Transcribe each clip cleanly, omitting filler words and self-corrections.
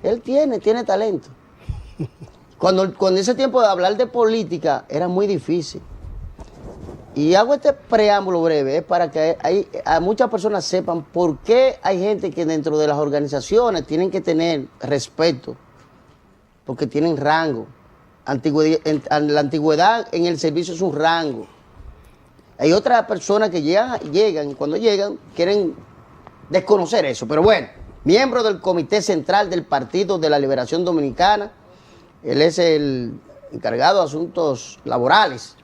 Él tiene talento. Cuando ese tiempo de hablar de política era muy difícil. Y hago este preámbulo breve para que a muchas personas sepan por qué hay gente que dentro de las organizaciones tienen que tener respeto, porque tienen rango. La antigüedad en el servicio es un rango. Hay otras personas que llegan y cuando llegan quieren desconocer eso. Pero bueno, miembro del Comité Central del Partido de la Liberación Dominicana, él es el encargado de asuntos laborales.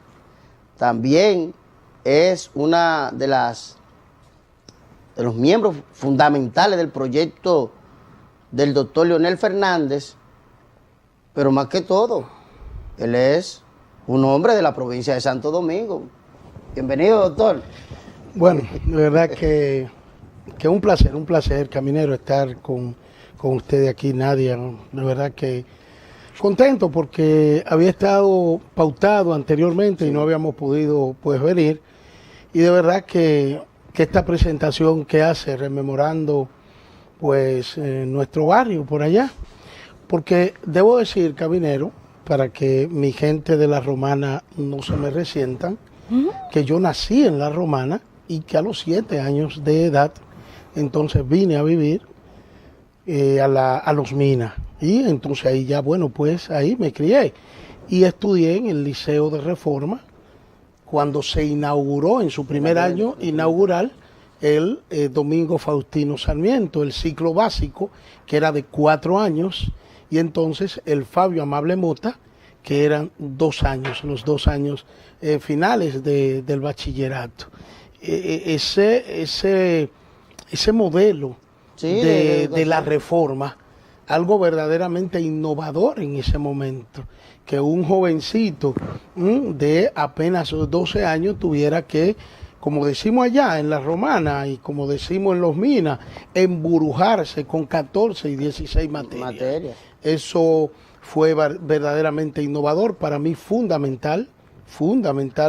También es una de los miembros fundamentales del proyecto del doctor Leonel Fernández, pero más que todo, él es un hombre de la provincia de Santo Domingo. Bienvenido, doctor. Bueno, de verdad que un placer, Caminero, estar con usted aquí, Nadia. De verdad que contento porque había estado pautado anteriormente y no habíamos podido pues venir. Y de verdad que esta presentación que hace rememorando pues nuestro barrio por allá, porque debo decir, Caminero, para que mi gente de La Romana no se me resientan, que yo nací en La Romana y que a los 7 años de edad entonces vine a vivir a Los Minas. Y entonces ahí ya, bueno, pues ahí me crié y estudié en el Liceo de Reforma cuando se inauguró en su primer año inaugural el Domingo Faustino Sarmiento, el ciclo básico, que era de 4 años, y entonces el Fabio Amable Mota, que eran 2 años, los 2 años finales del bachillerato. Ese modelo de la reforma, algo verdaderamente innovador en ese momento, que un jovencito de apenas 12 años tuviera que, como decimos allá en La Romana y como decimos en Los Minas, emburujarse con 14 y 16 materias. Eso fue verdaderamente innovador, para mí fundamental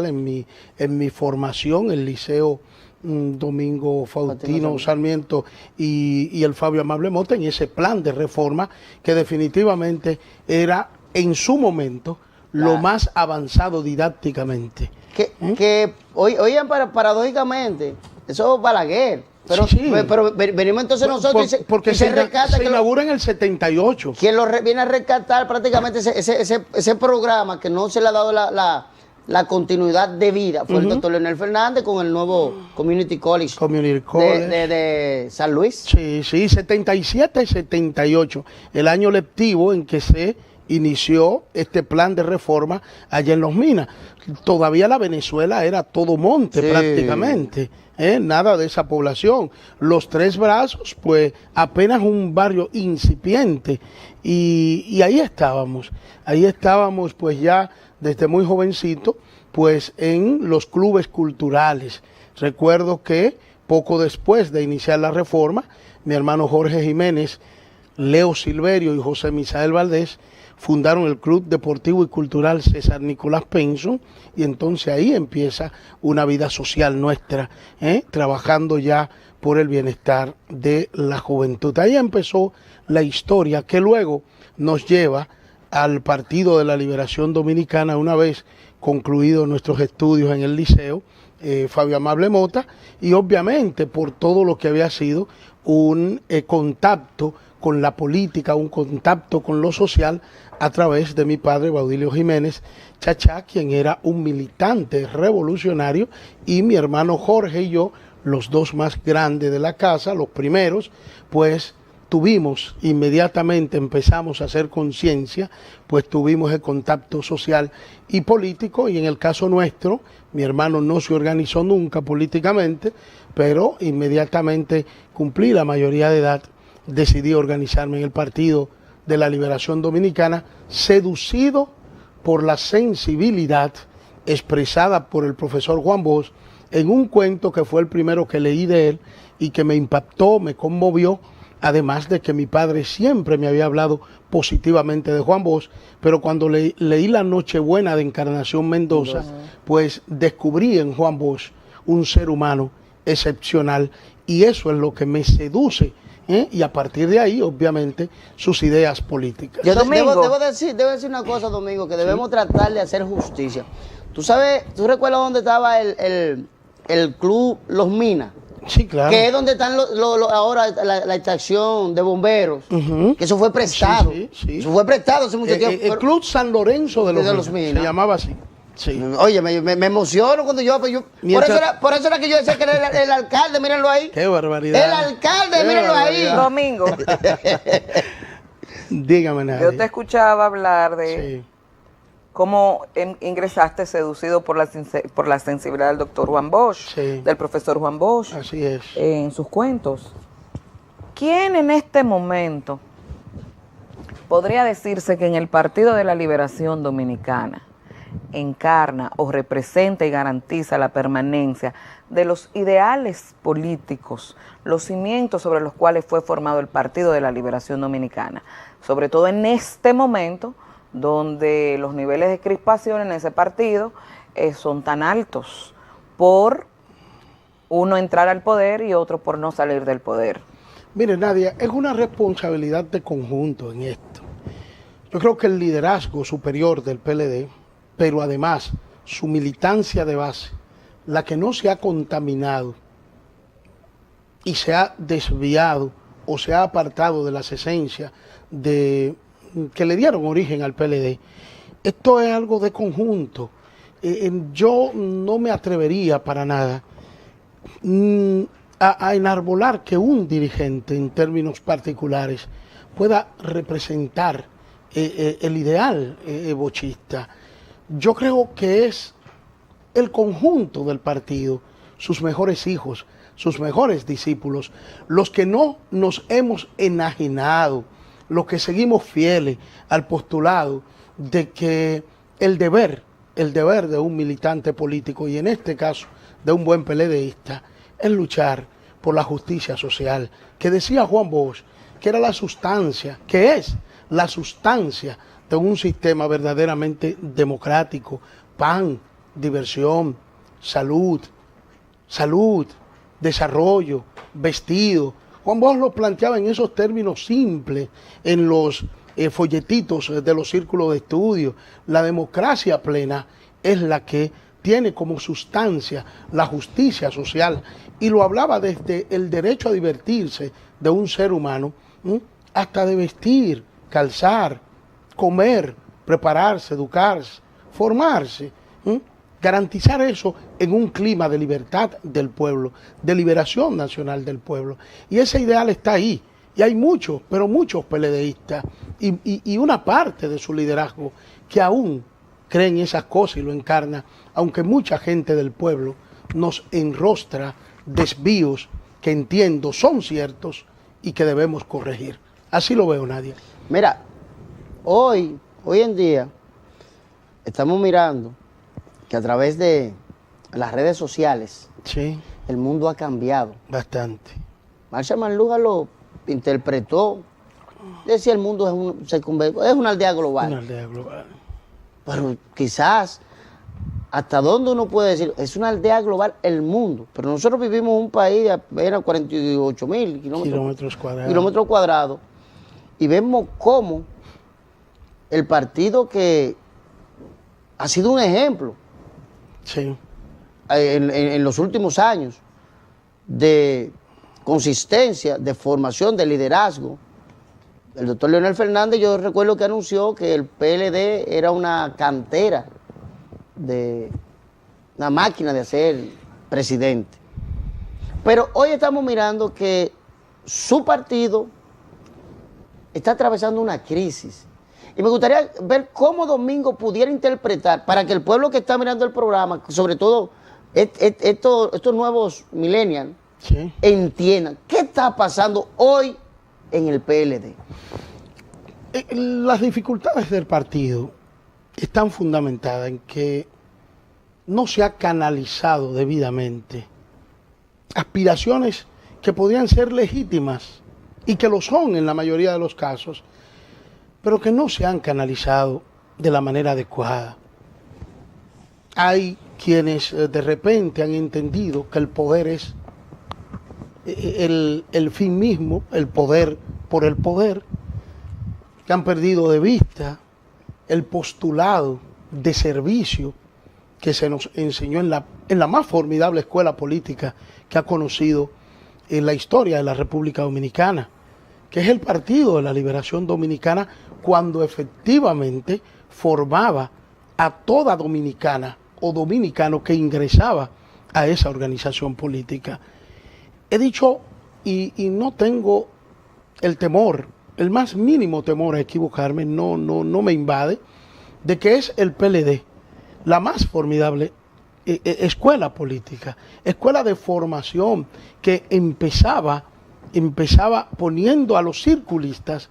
en mi formación, el Liceo Domingo Faustino Sarmiento y el Fabio Amable Mota, en ese plan de reforma que definitivamente era en su momento lo más avanzado didácticamente. Que oigan, paradójicamente, eso es Balaguer. Pero, sí. pero venimos entonces nosotros porque se inaugura en el 78. Quien viene a rescatar prácticamente ese programa que no se le ha dado la continuidad de vida fue el doctor Leonel Fernández con el nuevo Community College, de San Luis. Sí, 77-78, el año lectivo en que se inició este plan de reforma allá en Los Minas. Todavía la Venezuela era todo monte prácticamente. Nada de esa población. Los Tres Brazos, pues apenas un barrio incipiente. Y ahí estábamos pues ya desde muy jovencito, pues en los clubes culturales. Recuerdo que poco después de iniciar la reforma, mi hermano Jorge Jiménez, Leo Silverio y José Misael Valdés fundaron el Club Deportivo y Cultural César Nicolás Penson, y entonces ahí empieza una vida social nuestra, trabajando ya por el bienestar de la juventud. Ahí empezó la historia que luego nos lleva al Partido de la Liberación Dominicana una vez concluidos nuestros estudios en el liceo, Fabio Amable Mota, y obviamente por todo lo que había sido un contacto con la política, un contacto con lo social a través de mi padre Baudilio Jiménez Chachá, quien era un militante revolucionario, y mi hermano Jorge y yo, los dos más grandes de la casa, los primeros, pues tuvimos inmediatamente, empezamos a hacer conciencia, pues tuvimos el contacto social y político, y en el caso nuestro, mi hermano no se organizó nunca políticamente, pero inmediatamente cumplí la mayoría de edad, decidí organizarme en el Partido de la Liberación Dominicana, seducido por la sensibilidad expresada por el profesor Juan Bosch en un cuento que fue el primero que leí de él y que me impactó, me conmovió, además de que mi padre siempre me había hablado positivamente de Juan Bosch, pero cuando leí La Nochebuena de Encarnación Mendoza, pues descubrí en Juan Bosch un ser humano excepcional, y eso es lo que me seduce y a partir de ahí, obviamente, sus ideas políticas. Yo Domingo. debo decir una cosa, Domingo, que debemos tratar de hacer justicia. Tú sabes, ¿tú recuerdas dónde estaba el club Los Minas? Sí, claro. Que es donde están ahora la estación de bomberos. Ujú. Que eso fue prestado. Sí, sí, sí. Eso fue prestado hace mucho tiempo. El Club San Lorenzo de los Minas, Minas. se llamaba así. Sí. Oye, me emociono cuando Mientras- por eso era que yo decía que era el alcalde, mírenlo ahí. Qué barbaridad. El alcalde, Qué mírenlo ahí. barbaridad. Domingo, Dígame, Nadia. yo te escuchaba hablar de Sí. cómo ingresaste seducido por la sensibilidad del doctor Juan Bosch, Sí. del profesor Juan Bosch, Así es. en sus cuentos. ¿Quién en este momento podría decirse que en el Partido de la Liberación Dominicana encarna o representa y garantiza la permanencia de los ideales políticos, los cimientos sobre los cuales fue formado el Partido de la Liberación Dominicana? Sobre todo en este momento, donde los niveles de crispación en ese partido son tan altos por uno entrar al poder y otro por no salir del poder. Mire, Nadia, es una responsabilidad de conjunto en esto. Yo creo que el liderazgo superior del PLD, pero además su militancia de base, la que no se ha contaminado y se ha desviado o se ha apartado de las esencias que le dieron origen al PLD, esto es algo de conjunto. Yo no me atrevería para nada a enarbolar que un dirigente en términos particulares pueda representar el ideal bochista. Yo creo que es el conjunto del partido, sus mejores hijos, sus mejores discípulos, los que no nos hemos enajenado, los que seguimos fieles al postulado de que el deber de un militante político, y en este caso de un buen PLDista, es luchar por la justicia social, que decía Juan Bosch, que era la sustancia, que es la sustancia de un sistema verdaderamente democrático: pan, diversión, salud, desarrollo, vestido. Juan Bosch lo planteaba en esos términos simples, en los folletitos de los círculos de estudio. La democracia plena es la que tiene como sustancia la justicia social, y lo hablaba desde el derecho a divertirse de un ser humano, hasta de vestir, calzar, comer, prepararse, educarse, formarse, garantizar eso en un clima de libertad del pueblo, de liberación nacional del pueblo. Y ese ideal está ahí, y hay muchos, pero muchos PLDistas, y una parte de su liderazgo que aún creen esas cosas y lo encarna, aunque mucha gente del pueblo nos enrostra desvíos que entiendo son ciertos y que debemos corregir. Así lo veo, Nadia. Mira, hoy en día, estamos mirando que a través de las redes sociales, Sí, el mundo ha cambiado. bastante. Marshall McLuhan lo interpretó, decía el mundo es una aldea global. Una aldea global. Pero quizás, ¿hasta dónde uno puede decir? Es una aldea global el mundo. Pero nosotros vivimos en un país de apenas 48.000 Kilómetros cuadrados. Y vemos cómo el partido que ha sido un ejemplo Sí, en los últimos años de consistencia, de formación, de liderazgo. El doctor Leonel Fernández, yo recuerdo que anunció que el PLD era una cantera, una máquina de ser presidente. Pero hoy estamos mirando que su partido está atravesando una crisis. Y me gustaría ver cómo Domingo pudiera interpretar, para que el pueblo que está mirando el programa, sobre todo estos nuevos millennials, sí. entiendan qué está pasando hoy en el PLD. Las dificultades del partido están fundamentadas en que no se ha canalizado debidamente aspiraciones que podrían ser legítimas y que lo son en la mayoría de los casos, pero que no se han canalizado de la manera adecuada. Hay quienes de repente han entendido que el poder es el fin mismo, el poder por el poder, que han perdido de vista el postulado de servicio que se nos enseñó en la más formidable escuela política que ha conocido en la historia de la República Dominicana, que es el Partido de la Liberación Dominicana, cuando efectivamente formaba a toda dominicana o dominicano que ingresaba a esa organización política. He dicho, y no tengo el temor, el más mínimo temor a equivocarme, no me invade, de que es el PLD, la más formidable escuela política, escuela de formación que empezaba poniendo a los circulistas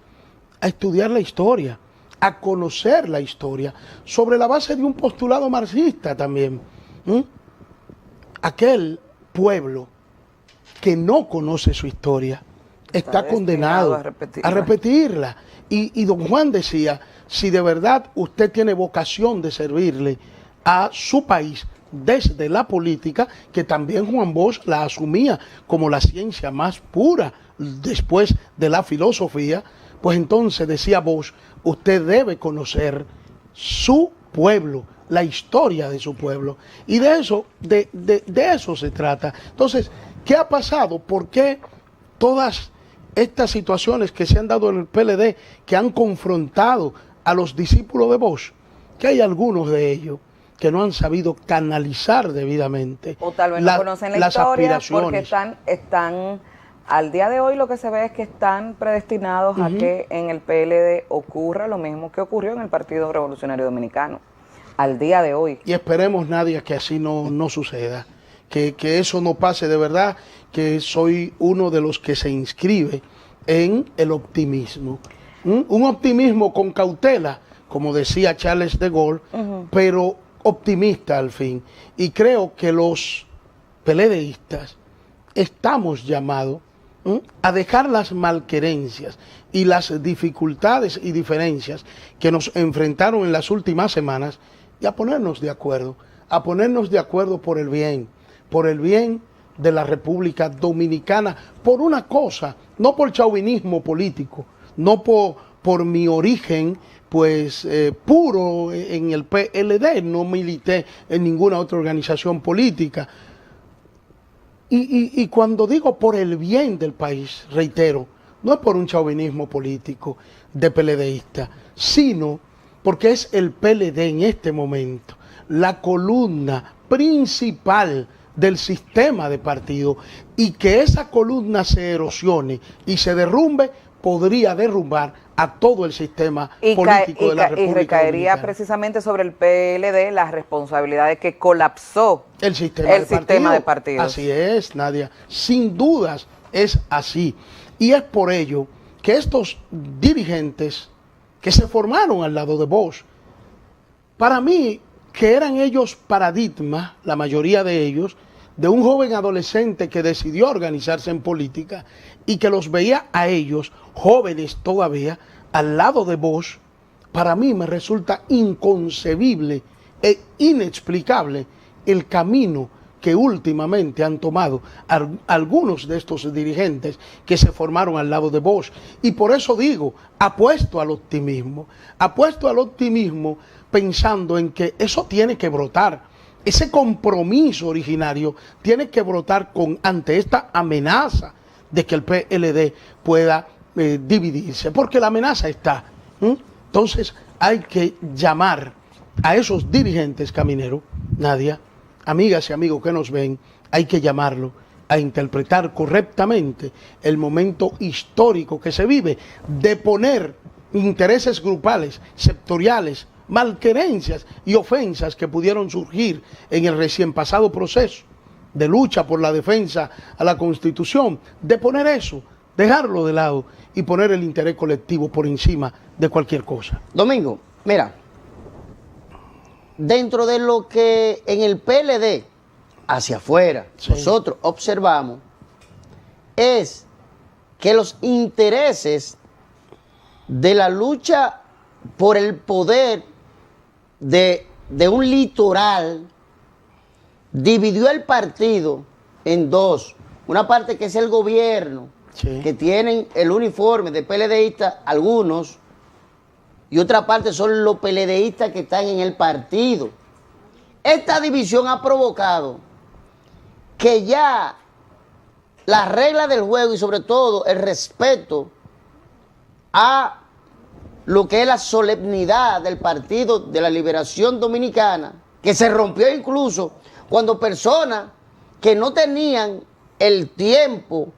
a estudiar la historia, a conocer la historia, sobre la base de un postulado marxista también. Aquel pueblo que no conoce su historia está condenado a repetirla. Y don Juan decía, si de verdad usted tiene vocación de servirle a su país desde la política, que también Juan Bosch la asumía como la ciencia más pura después de la filosofía, pues entonces decía Bosch, usted debe conocer su pueblo, la historia de su pueblo. Y de eso, de eso se trata. Entonces, ¿qué ha pasado? ¿Por qué todas estas situaciones que se han dado en el PLD, que han confrontado a los discípulos de Bosch, que hay algunos de ellos que no han sabido canalizar debidamente, o tal vez no conocen la historia, porque están al día de hoy lo que se ve es que están predestinados a que en el PLD ocurra lo mismo que ocurrió en el Partido Revolucionario Dominicano, al día de hoy. Y esperemos, Nadia, que así no suceda, que eso no pase. De verdad que soy uno de los que se inscribe en el optimismo. Un optimismo con cautela, como decía Charles de Gaulle, pero optimista al fin. Y creo que los PLDistas estamos llamados a dejar las malquerencias y las dificultades y diferencias que nos enfrentaron en las últimas semanas y a ponernos de acuerdo por el bien de la República Dominicana, por una cosa, no por chauvinismo político, no por mi origen pues puro en el PLD, no milité en ninguna otra organización política. Y cuando digo por el bien del país, reitero, no es por un chauvinismo político de PLDista, sino porque es el PLD en este momento la columna principal del sistema de partido, y que esa columna se erosione y se derrumbe podría derrumbar a todo el sistema político de la República y recaería Dominicana. Precisamente sobre el PLD la responsabilidad de que colapsó el sistema de partidos. Así es, Nadia, sin dudas es así. Y es por ello que estos dirigentes que se formaron al lado de Bosch, para mí, que eran ellos paradigma, la mayoría de ellos, de un joven adolescente que decidió organizarse en política y que los veía a ellos, jóvenes todavía, al lado de Bosch, para mí me resulta inconcebible e inexplicable el camino que últimamente han tomado algunos de estos dirigentes que se formaron al lado de Bosch. Y por eso digo, apuesto al optimismo pensando en que eso tiene que brotar. Ese compromiso originario tiene que brotar ante esta amenaza de que el PLD pueda dividirse, porque la amenaza está. Entonces hay que llamar a esos dirigentes camineros, Nadia, amigas y amigos que nos ven, hay que llamarlo a interpretar correctamente el momento histórico que se vive, de poner intereses grupales, sectoriales, malquerencias y ofensas que pudieron surgir en el recién pasado proceso de lucha por la defensa a la Constitución, de poner eso, dejarlo de lado y poner el interés colectivo por encima de cualquier cosa. Domingo, mira, dentro de lo que en el PLD hacia afuera nosotros observamos es que los intereses de la lucha por el poder de un litoral dividió el partido en dos. una parte que es el gobierno, Sí. que tienen el uniforme de PLDistas, algunos, y otra parte son los PLDistas que están en el partido. Esta división ha provocado que ya las reglas del juego y sobre todo el respeto a lo que es la solemnidad del Partido de la Liberación Dominicana, que se rompió incluso cuando personas que no tenían el tiempo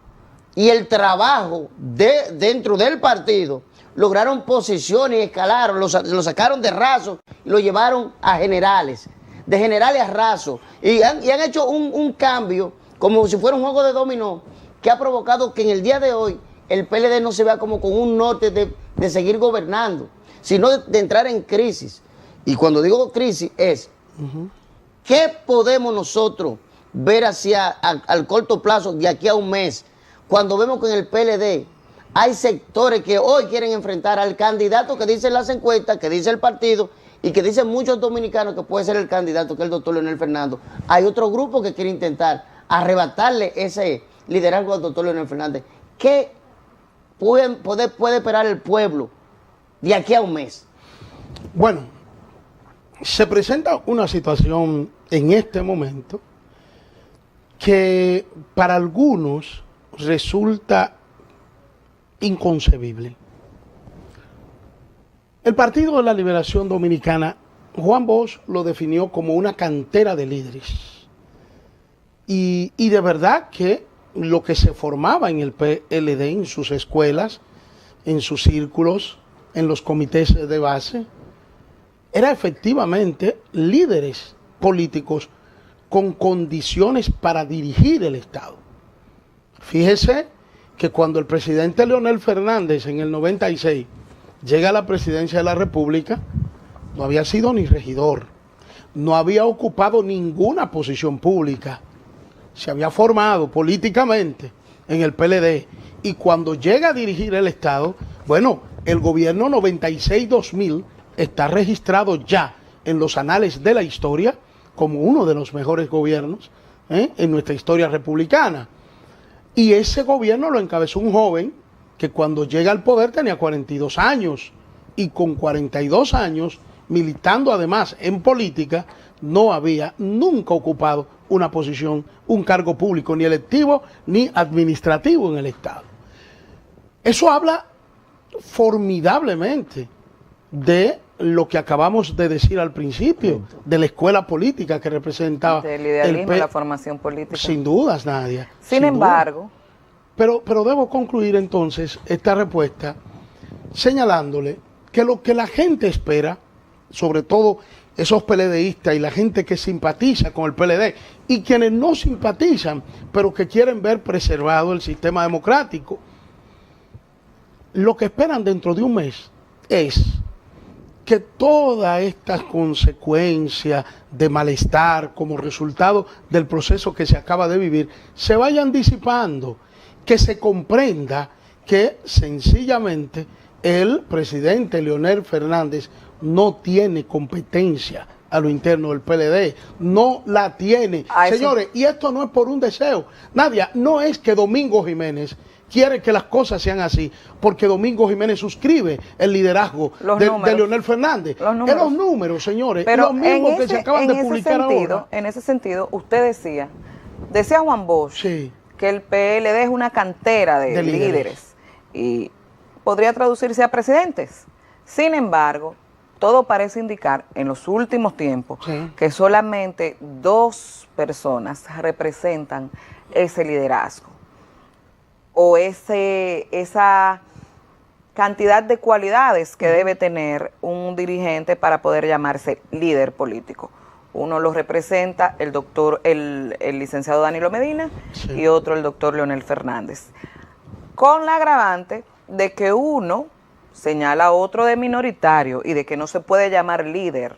y el trabajo dentro del partido lograron posiciones y escalaron, lo sacaron de raso y lo llevaron a generales, de generales a raso, y han hecho un cambio como si fuera un juego de dominó que ha provocado que en el día de hoy el PLD no se vea como con un norte de seguir gobernando, sino de entrar en crisis. Y cuando digo crisis es, ¿qué podemos nosotros ver al corto plazo de aquí a un mes? Cuando vemos que en el PLD hay sectores que hoy quieren enfrentar al candidato que dicen las encuestas, que dice el partido y que dicen muchos dominicanos que puede ser el candidato, que es el doctor Leonel Fernández. Hay otro grupo que quiere intentar arrebatarle ese liderazgo al doctor Leonel Fernández. ¿Qué puede esperar el pueblo de aquí a un mes? Bueno, se presenta una situación en este momento que para algunos resulta inconcebible. El Partido de la Liberación Dominicana, Juan Bosch lo definió como una cantera de líderes. Y de verdad que lo que se formaba en el PLD, en sus escuelas, en sus círculos, en los comités de base, era efectivamente líderes políticos con condiciones para dirigir el Estado. Fíjese que cuando el presidente Leonel Fernández en el 96 llega a la presidencia de la República, no había sido ni regidor, no había ocupado ninguna posición pública, se había formado políticamente en el PLD y cuando llega a dirigir el Estado, bueno, el gobierno 96-2000 está registrado ya en los anales de la historia como uno de los mejores gobiernos en nuestra historia republicana. Y ese gobierno lo encabezó un joven que cuando llega al poder tenía 42 años y con 42 años, militando además en política, no había nunca ocupado una posición, un cargo público, ni electivo ni administrativo en el Estado. Eso habla formidablemente de lo que acabamos de decir al principio, de la escuela política que representaba del idealismo y la formación política. Sin dudas, Nadia. Sin embargo, pero debo concluir entonces esta respuesta señalándole que lo que la gente espera, sobre todo esos PLDistas y la gente que simpatiza con el PLD y quienes no simpatizan, pero que quieren ver preservado el sistema democrático, lo que esperan dentro de un mes es que todas estas consecuencias de malestar como resultado del proceso que se acaba de vivir se vayan disipando, que se comprenda que sencillamente el presidente Leonel Fernández no tiene competencia a lo interno del PLD, no la tiene. Señores, y esto no es por un deseo, Nadia, no es que Domingo Jiménez quiere que las cosas sean así, porque Domingo Jiménez suscribe el liderazgo de Leonel Fernández. Los números, señores, pero los mismos que se acaban de publicar ahora. En ese sentido, usted decía Juan Bosch, sí, que el PLD es una cantera de líderes y podría traducirse a presidentes. Sin embargo, todo parece indicar en los últimos tiempos que solamente 2 personas representan ese liderazgo o esa cantidad de cualidades que debe tener un dirigente para poder llamarse líder político. Uno lo representa el licenciado Danilo Medina y otro el doctor Leonel Fernández. Con la agravante de que uno señala a otro de minoritario y de que no se puede llamar líder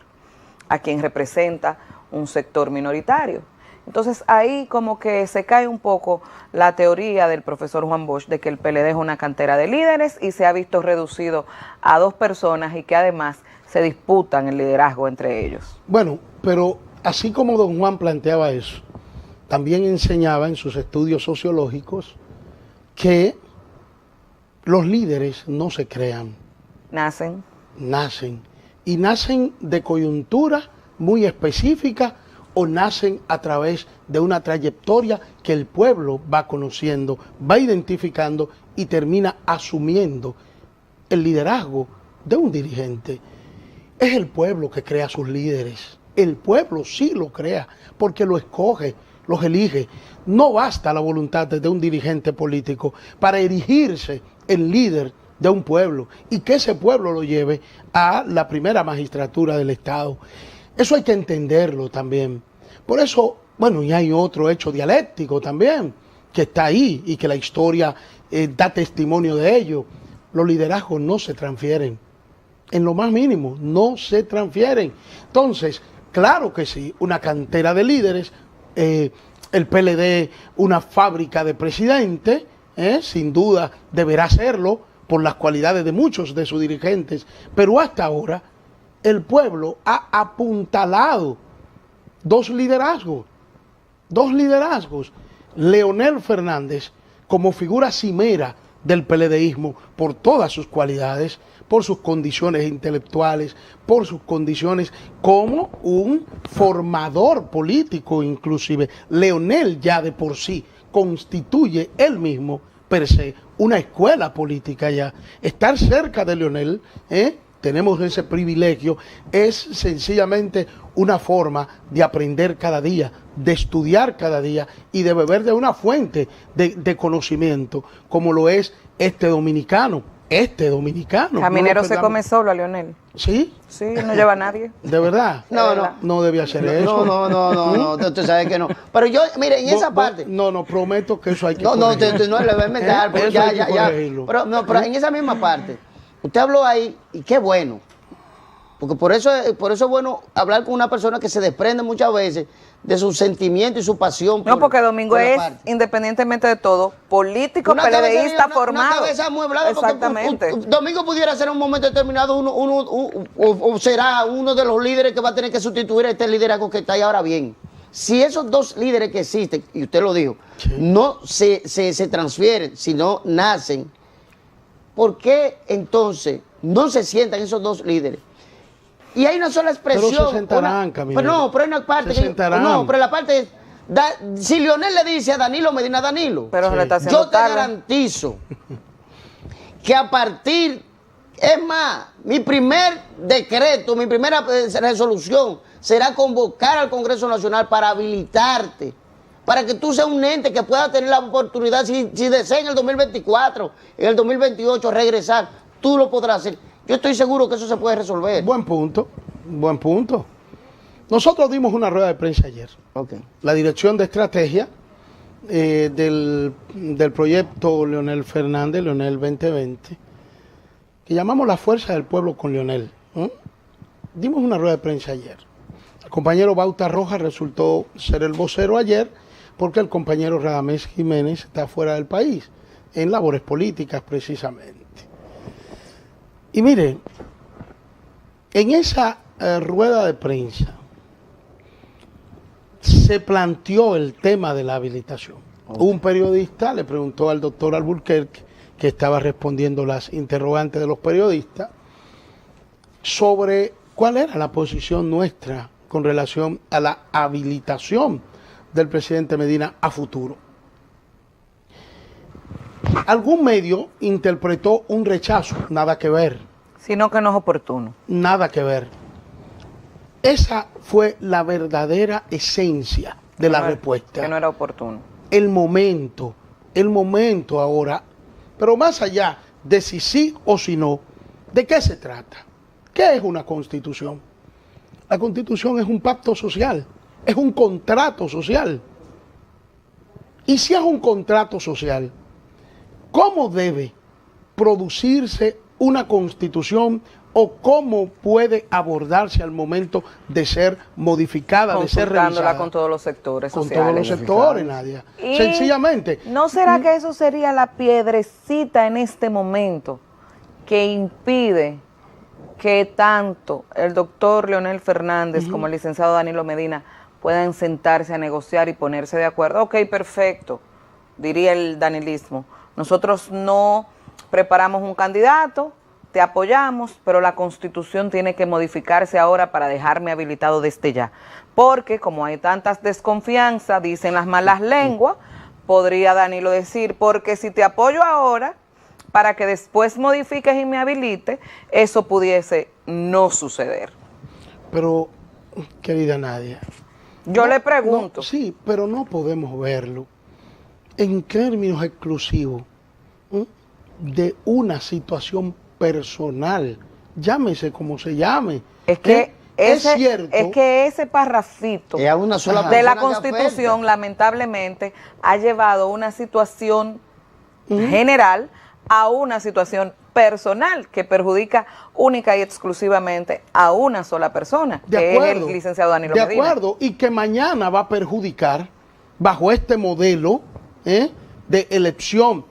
a quien representa un sector minoritario. Entonces ahí como que se cae un poco la teoría del profesor Juan Bosch de que el PLD es una cantera de líderes y se ha visto reducido a 2 personas y que además se disputan el liderazgo entre ellos. Bueno, pero así como don Juan planteaba eso, también enseñaba en sus estudios sociológicos que los líderes no se crean, Nacen. nacen. Y nacen de coyuntura muy específica o nacen a través de una trayectoria que el pueblo va conociendo, va identificando y termina asumiendo el liderazgo de un dirigente. Es el pueblo que crea sus líderes. El pueblo sí lo crea porque lo escoge, los elige. No basta la voluntad de un dirigente político para erigirse en líder de un pueblo y que ese pueblo lo lleve a la primera magistratura del Estado. Eso hay que entenderlo también. Por eso, bueno, y hay otro hecho dialéctico también, que está ahí y que la historia da testimonio de ello. Los liderazgos no se transfieren, en lo más mínimo, no se transfieren. Entonces, claro que sí, una cantera de líderes, el PLD, una fábrica de presidentes, sin duda deberá serlo por las cualidades de muchos de sus dirigentes, pero hasta ahora el pueblo ha apuntalado dos liderazgos. Leonel Fernández como figura cimera del PLDismo por todas sus cualidades, por sus condiciones intelectuales, por sus condiciones como un formador político inclusive. Leonel ya de por sí constituye él mismo per se una escuela política ya. Estar cerca de Leonel, tenemos ese privilegio, es sencillamente una forma de aprender cada día, de estudiar cada día y de beber de una fuente de conocimiento, como lo es este dominicano. Caminero se come solo a Leonel. ¿Sí? Sí, no lleva a nadie. ¿De verdad? No debía ser eso. No, tú sabes que no. Pero yo, mire, en esa parte. No, prometo que eso hay que no le voy a meter, porque ya. Pero en esa misma parte, usted habló ahí, y qué bueno. Porque por eso es bueno hablar con una persona que se desprende muchas veces de su sentimiento y su pasión. No, porque Domingo es, independientemente de todo, político, PLDista formado. Una cabeza amueblada. Exactamente. Domingo pudiera ser en un momento determinado o será uno de los líderes que va a tener que sustituir a este liderazgo que está ahí ahora bien. Si esos dos líderes que existen, y usted lo dijo, sí, no se transfieren, sino nacen, ¿por qué entonces no se sientan esos dos líderes? Y hay una sola expresión. Pero se sentarán, pero hay una parte. Pero la parte es, si Leonel le dice a Danilo Medina, Danilo, pero sí, le está haciendo yo te garantizo que a partir, es más, mi primer decreto, mi primera resolución será convocar al Congreso Nacional para habilitarte, para que tú seas un ente que pueda tener la oportunidad, si desea en el 2024, en el 2028 regresar, tú lo podrás hacer. Yo estoy seguro que eso se puede resolver. Buen punto. Nosotros dimos una rueda de prensa ayer. Okay. La dirección de estrategia del proyecto Leonel Fernández, Leonel 2020, que llamamos la fuerza del pueblo con Leonel. Dimos una rueda de prensa ayer. El compañero Bauta Rojas resultó ser el vocero ayer porque el compañero Radamés Jiménez está fuera del país, en labores políticas precisamente. Y mire, en esa rueda de prensa se planteó el tema de la habilitación. Okay. Un periodista le preguntó al doctor Alburquerque, que estaba respondiendo las interrogantes de los periodistas, sobre cuál era la posición nuestra con relación a la habilitación del presidente Medina a futuro. Algún medio interpretó un rechazo, nada que ver. Sino que no es oportuno. Nada que ver. Esa fue la verdadera esencia de la respuesta. Que no era oportuno. El momento ahora, pero más allá de si sí o si no, ¿de qué se trata? ¿Qué es una constitución? La constitución es un pacto social, es un contrato social. Y si es un contrato social, ¿cómo debe producirse una constitución o cómo puede abordarse al momento de ser modificada, de ser revisada? Con todos los sectores sociales. Con todos los sectores, Nadia. Sencillamente. ¿No será que eso sería la piedrecita en este momento que impide que tanto el doctor Leonel Fernández como el licenciado Danilo Medina puedan sentarse a negociar y ponerse de acuerdo. Ok, perfecto, diría el danilismo. Nosotros no preparamos un candidato, te apoyamos, pero la Constitución tiene que modificarse ahora para dejarme habilitado desde ya. Porque como hay tantas desconfianzas, dicen las malas lenguas, podría Danilo decir, porque si te apoyo ahora, para que después modifiques y me habilite, eso pudiese no suceder. Pero, querida Nadia, Yo le pregunto. Sí, pero no podemos verlo en términos exclusivos de una situación personal, llámese como se llame. Es que es cierto. Es que ese parrafito Es a una sola de la persona que Constitución, afecta. lamentablemente, ha llevado una situación general a una situación personal que perjudica única y exclusivamente a una sola persona, que es el licenciado Danilo Medina. De acuerdo, y que mañana va a perjudicar, bajo este modelo de elección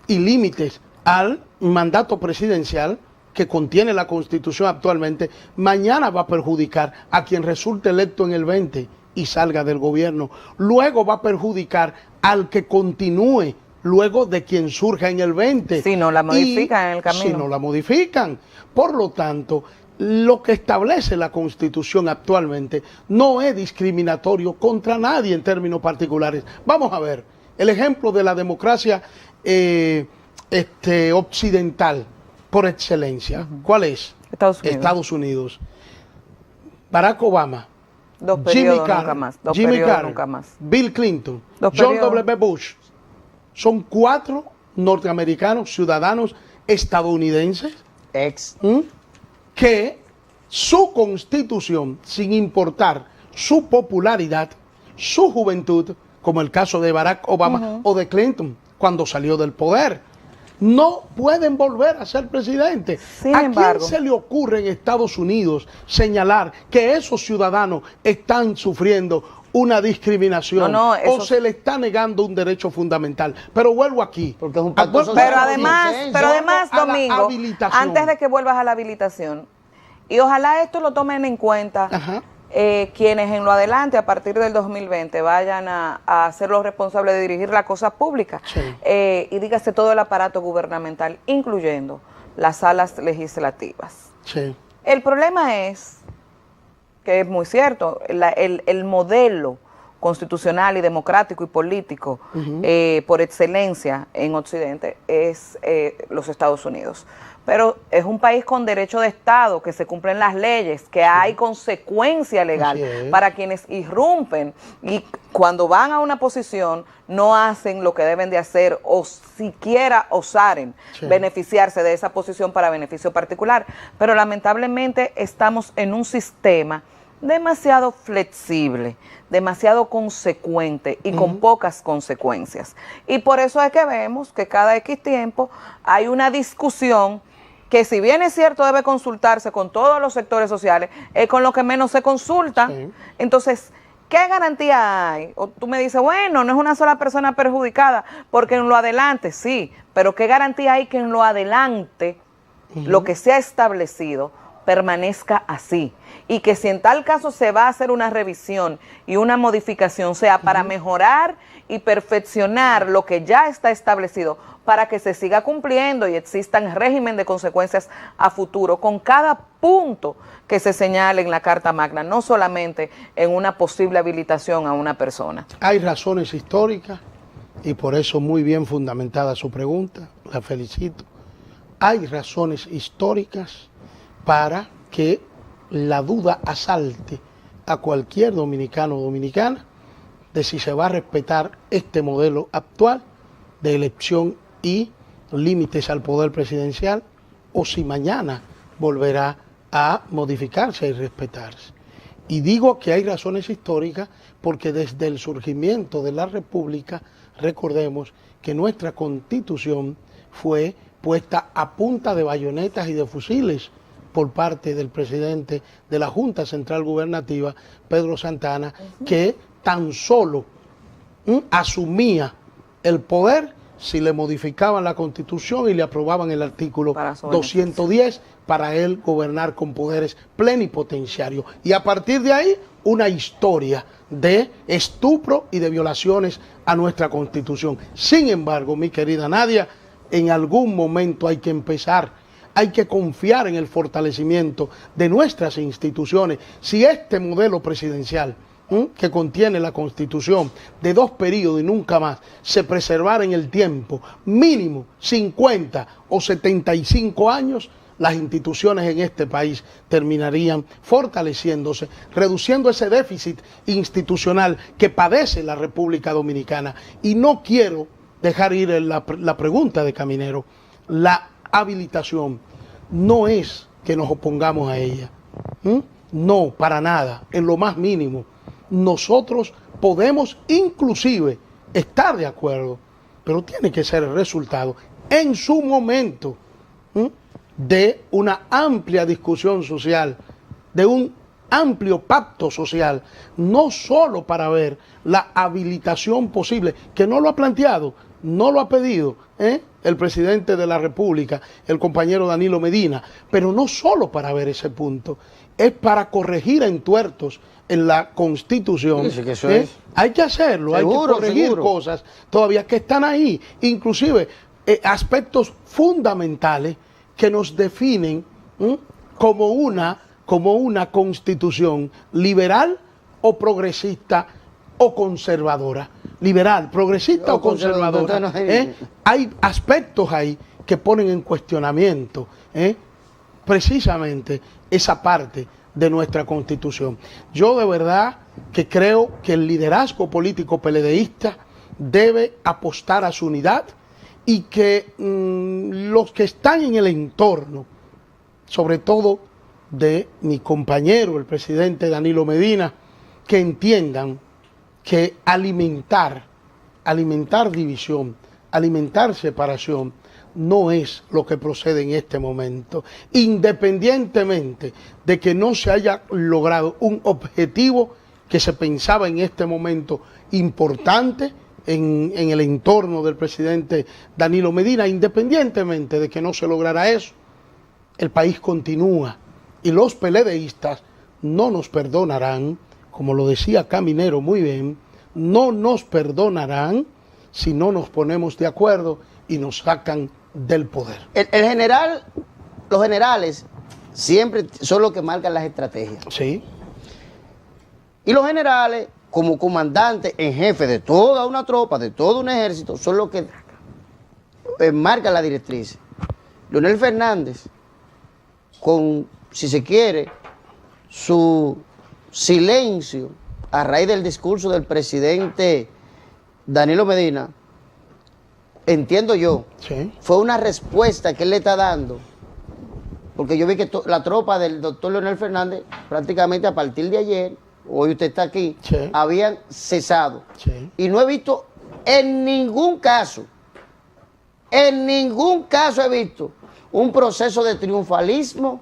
y límites al mandato presidencial que contiene la Constitución actualmente, mañana va a perjudicar a quien resulte electo en el 20 y salga del gobierno. Luego va a perjudicar al que continúe luego de quien surja en el 20. Si no la modifican en el camino. Si no la modifican. Por lo tanto, lo que establece la Constitución actualmente no es discriminatorio contra nadie en términos particulares. Vamos a ver, el ejemplo de la democracia occidental por excelencia. ¿Cuál es? Estados Unidos. Estados Unidos. Barack Obama, Dos Jimmy periodos Carter, nunca más. Dos Jimmy periodos Carter, nunca más. Bill Clinton, Dos John periodos. W. Bush. Son 4 norteamericanos, ciudadanos estadounidenses, que su constitución, sin importar su popularidad, su juventud, como el caso de Barack Obama o de Clinton, cuando salió del poder, no pueden volver a ser presidente. Sin ¿A embargo, quién se le ocurre en Estados Unidos señalar que esos ciudadanos están sufriendo una discriminación o se le está negando un derecho fundamental? Pero vuelvo aquí. Porque es un pacto social. Pero además, a la Domingo, habilitación. antes de que vuelvas a la habilitación, y ojalá esto lo tomen en cuenta quienes en lo adelante, a partir del 2020, vayan a ser los responsables de dirigir la cosa pública, y dígase todo el aparato gubernamental, incluyendo las salas legislativas. Sí. El problema es, que es muy cierto, el modelo constitucional y democrático y político por excelencia en Occidente es los Estados Unidos. Pero es un país con derecho de Estado, que se cumplen las leyes, que hay consecuencia legal para quienes irrumpen y cuando van a una posición no hacen lo que deben de hacer o siquiera osaren beneficiarse de esa posición para beneficio particular. Pero lamentablemente estamos en un sistema demasiado flexible, demasiado consecuente y con pocas consecuencias. Y por eso es que vemos que cada X tiempo hay una discusión que, si bien es cierto debe consultarse con todos los sectores sociales, es con lo que menos se consulta. Entonces, ¿qué garantía hay? O tú me dices, bueno, no es una sola persona perjudicada, porque en lo adelante sí, pero ¿qué garantía hay que en lo adelante lo que se ha establecido permanezca así? Y que si en tal caso se va a hacer una revisión y una modificación, sea para mejorar y perfeccionar lo que ya está establecido, para que se siga cumpliendo y existan régimen de consecuencias a futuro con cada punto que se señale en la Carta Magna, no solamente en una posible habilitación a una persona. Hay razones históricas y por eso muy bien fundamentada su pregunta, la felicito. Hay razones históricas para que la duda asalte a cualquier dominicano o dominicana de si se va a respetar este modelo actual de elección y límites al poder presidencial o si mañana volverá a modificarse y respetarse. Y digo que hay razones históricas porque desde el surgimiento de la República, recordemos que nuestra Constitución fue puesta a punta de bayonetas y de fusiles por parte del presidente de la Junta Central Gubernativa, Pedro Santana, que tan solo asumía el poder si le modificaban la Constitución y le aprobaban el artículo Para su 210 para él gobernar con poderes plenipotenciarios. Y a partir de ahí, una historia de estupro y de violaciones a nuestra Constitución. Sin embargo, mi querida Nadia, en algún momento hay que empezar, hay que confiar en el fortalecimiento de nuestras instituciones. Si este modelo presidencial que contiene la Constitución de 2 periodos y nunca más se preservara en el tiempo, mínimo 50 o 75 años, las instituciones en este país terminarían fortaleciéndose, reduciendo ese déficit institucional que padece la República Dominicana. Y no quiero dejar ir la pregunta de Caminero. La habilitación no es que nos opongamos a ella. No, para nada, en lo más mínimo. Nosotros podemos inclusive estar de acuerdo, pero tiene que ser el resultado en su momento de una amplia discusión social, de un amplio pacto social, no solo para ver la habilitación posible, que no lo ha planteado, no lo ha pedido el presidente de la República, el compañero Danilo Medina, pero no solo para ver ese punto, es para corregir entuertos en la Constitución. Sí, que eso es. Hay que hacerlo, Seguro, hay que corregir cosas todavía que están ahí, inclusive aspectos fundamentales que nos definen como una Constitución liberal o progresista o conservadora. Liberal, progresista o conservadora. Hay aspectos ahí que ponen en cuestionamiento precisamente esa parte de nuestra Constitución. Yo de verdad que creo que el liderazgo político peledeísta debe apostar a su unidad y que los que están en el entorno, sobre todo de mi compañero, el presidente Danilo Medina, que entiendan que alimentar división, alimentar separación, no es lo que procede en este momento, independientemente de que no se haya logrado un objetivo que se pensaba en este momento importante en el entorno del presidente Danilo Medina. Independientemente de que no se lograra eso, el país continúa y los peledeístas no nos perdonarán, como lo decía Caminero muy bien, no nos perdonarán si no nos ponemos de acuerdo y nos sacan del poder. Los generales siempre son los que marcan las estrategias. Sí. Y los generales, como comandantes en jefe de toda una tropa, de todo un ejército, son los que marcan la directriz. Leonel Fernández, con, si se quiere, su silencio a raíz del discurso del presidente Danilo Medina, entiendo yo, Sí. fue una respuesta que él le está dando, porque yo vi que la tropa del doctor Leonel Fernández, prácticamente a partir de ayer, hoy usted está aquí, Sí. habían cesado. Sí. Y no he visto en ningún caso he visto un proceso de triunfalismo,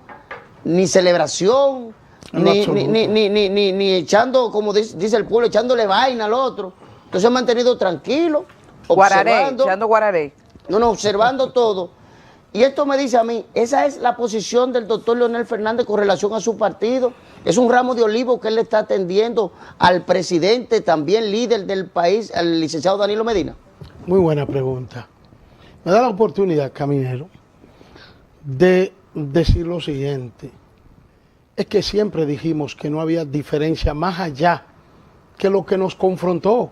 ni celebración, ni echando, como dice el pueblo, echándole vaina al otro. Entonces se han mantenido tranquilos, observando. Echando guararé. Observando todo. Y esto me dice a mí, esa es la posición del doctor Leonel Fernández con relación a su partido. Es un ramo de olivo que él le está atendiendo al presidente, también líder del país, al licenciado Danilo Medina. Muy buena pregunta. Me da la oportunidad, Caminero, de decir lo siguiente. Es que siempre dijimos que no había diferencia más allá que lo que nos confrontó,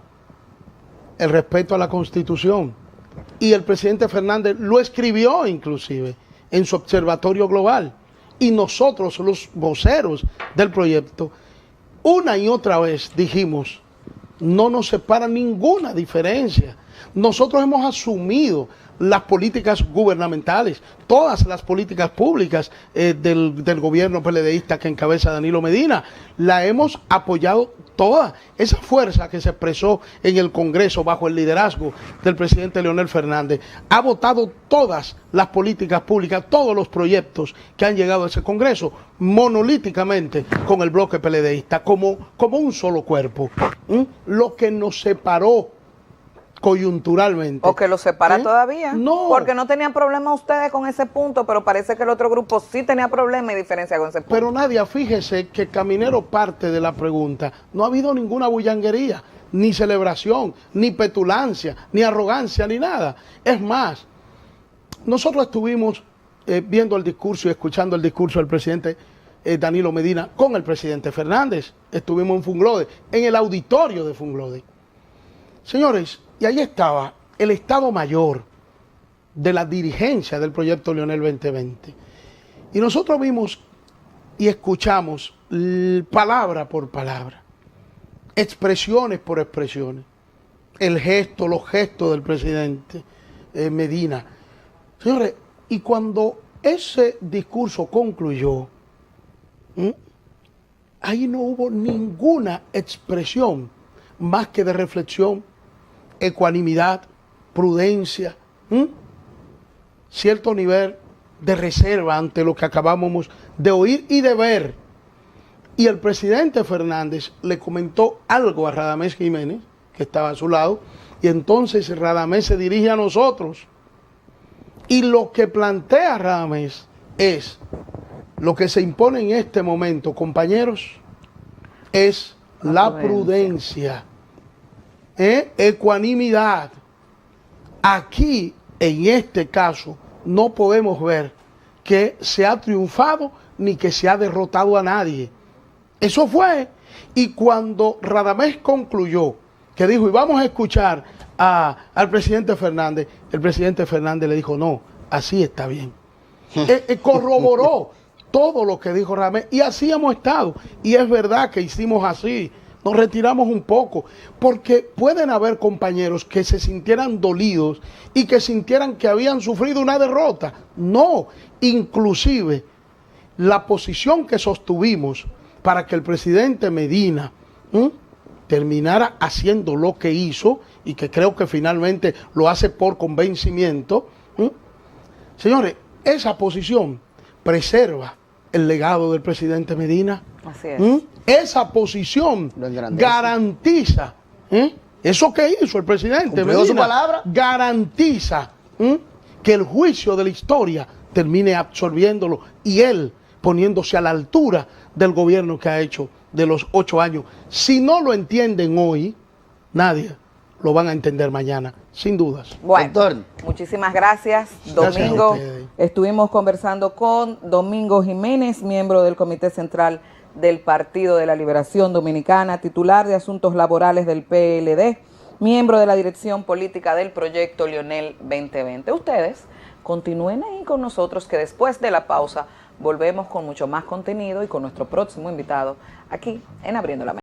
el respeto a la Constitución. Y el presidente Fernández lo escribió inclusive en su observatorio global. Y nosotros, los voceros del proyecto, una y otra vez dijimos, no nos separa ninguna diferencia. Nosotros hemos asumido las políticas gubernamentales, todas las políticas públicas del gobierno PLDista que encabeza Danilo Medina, la hemos apoyado toda. Esa fuerza que se expresó en el Congreso bajo el liderazgo del presidente Leonel Fernández ha votado todas las políticas públicas, todos los proyectos que han llegado a ese Congreso, monolíticamente con el bloque PLDista, como un solo cuerpo. Lo que nos separó coyunturalmente. ¿O que los separa todavía? No. Porque no tenían problema ustedes con ese punto, pero parece que el otro grupo sí tenía problema y diferencia con ese punto. Pero Nadia, fíjese que Caminero parte de la pregunta. No ha habido ninguna bullanguería, ni celebración, ni petulancia, ni arrogancia, ni nada. Es más, nosotros estuvimos viendo el discurso y escuchando el discurso del presidente Danilo Medina con el presidente Fernández. Estuvimos en Funglode, en el auditorio de Funglode. Señores, y ahí estaba el Estado Mayor de la dirigencia del proyecto Leonel 2020. Y nosotros vimos y escuchamos palabra por palabra, expresiones por expresiones, el gesto, los gestos del presidente Medina. Señores, y cuando ese discurso concluyó, ahí no hubo ninguna expresión más que de reflexión, ecuanimidad, prudencia, cierto nivel de reserva ante lo que acabamos de oír y de ver. Y el presidente Fernández le comentó algo a Radamés Jiménez, que estaba a su lado, y entonces Radamés se dirige a nosotros. Y lo que plantea Radamés es, lo que se impone en este momento, compañeros, es la prudencia, ecuanimidad. Aquí, en este caso, no podemos ver que se ha triunfado ni que se ha derrotado a nadie. Eso fue. Y cuando Radamés concluyó, que dijo, y vamos a escuchar al presidente Fernández, el presidente Fernández le dijo, no, así está bien. Corroboró todo lo que dijo Radamés, y así hemos estado. Y es verdad que hicimos así. Nos retiramos un poco, porque pueden haber compañeros que se sintieran dolidos y que sintieran que habían sufrido una derrota. No, inclusive la posición que sostuvimos para que el presidente Medina terminara haciendo lo que hizo, y que creo que finalmente lo hace por convencimiento. Señores, esa posición preserva el legado del presidente Medina. Así es. Esa posición garantiza, eso que hizo el presidente Medina, su palabra, garantiza que el juicio de la historia termine absorbiéndolo y él poniéndose a la altura del gobierno que ha hecho de los 8 años. Si no lo entienden hoy, nadie lo van a entender mañana, sin dudas. Bueno, doctor, muchísimas gracias. Domingo, estuvimos conversando con Domingo Jiménez, miembro del Comité Central del Partido de la Liberación Dominicana, titular de Asuntos Laborales del PLD, miembro de la Dirección Política del Proyecto Leonel 2020. Ustedes continúen ahí con nosotros, que después de la pausa volvemos con mucho más contenido y con nuestro próximo invitado aquí en Abriendo la Mente.